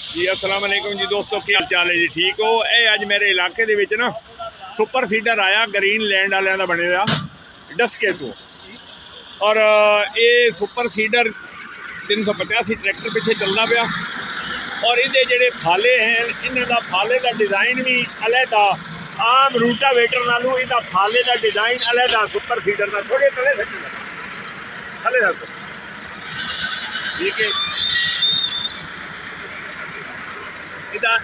जी अस्सलाम वालेकुम जी दोस्तों, क्या हाल चाल है जी? ठीक हो? अज मेरे इलाके दे विच ना सुपर सीडर आया ग्रीन लैंड वाले का बने हुआ डस्के तो। और ये सुपर सीडर 385 ट्रैक्टर पिछे चलना पाया। और ये जेडे फाले हैं इन्हों फाले का डिजाइन भी अलहदा, आम रूटावेटर नालों इहदा फाले का डिजाइन अलहदा सुपर सीडर का। थोड़े थले थले रखो, ठीक है। इहदा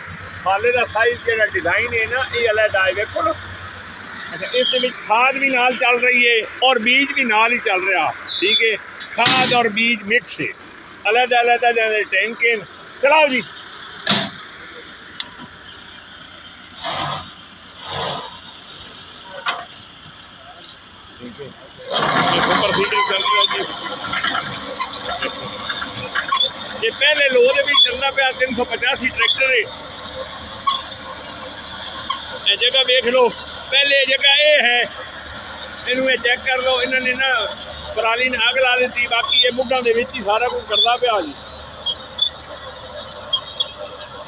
फाले का साइज जो डिजाइन है ना ये अलहदा है, देखो ना। अच्छा, इस खाद भी नाल चल रही है और बीज भी नाल ही चल रहा, ठीक है। खाद और बीज मिक्स है, अलहदा अलहदा टैंक है। चलाओ जी। सुपर सीडर चल रहा जी। ये पहले लोहे भी चलना पाया 385 ट्रैक्टर है। जगह देख लो, पहले जगह ये है, इन्होंने चेक कर लो। इन्होंने ना पराली ने अग ला दी, बाकी ये मुड्ढा दे विच ही सारा कुछ करता पाया जी।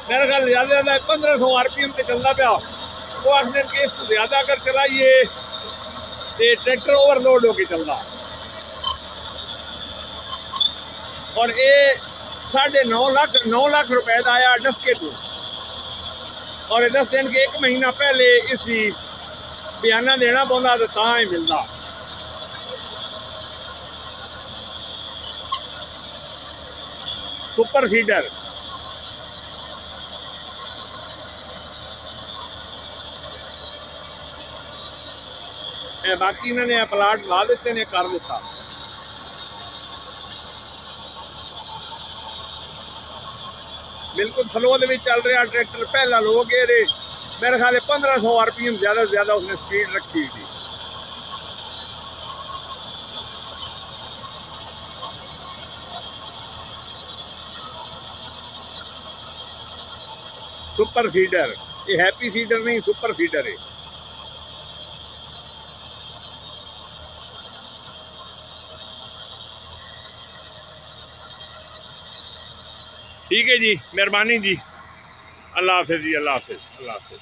मेरे ख्याल ज्यादा ज्यादा 1500 RPM से चलता पाया। वो आखिर के इस ज्यादा अगर चलाइए तो ट्रैक्टर ओवरलोड होके चलता। और ये 9.5 लाख रुपए का आया डस्के तो। और 10 दिन के 1 महीना पहले इसकी बयाना देना पौंदा तो तां ही मिलता। सुपर सीडर बाकी इन्होंने प्लाट ला दिते ने, कर दिता। बिल्कुल फ्लो में चल रहा ट्रैक्टर। पहला लोग ये मेरे ख्याल 1500 RPM ज्यादा से ज्यादा उसने स्पीड रखी थी। सुपर सीडर, ये हैप्पी सीडर नहीं, सुपर सीडर है। ठीक है जी, मेहरबानी जी। अल्लाह हाफिज जी, अल्लाह हाफिज, अल्लाह हाफिज।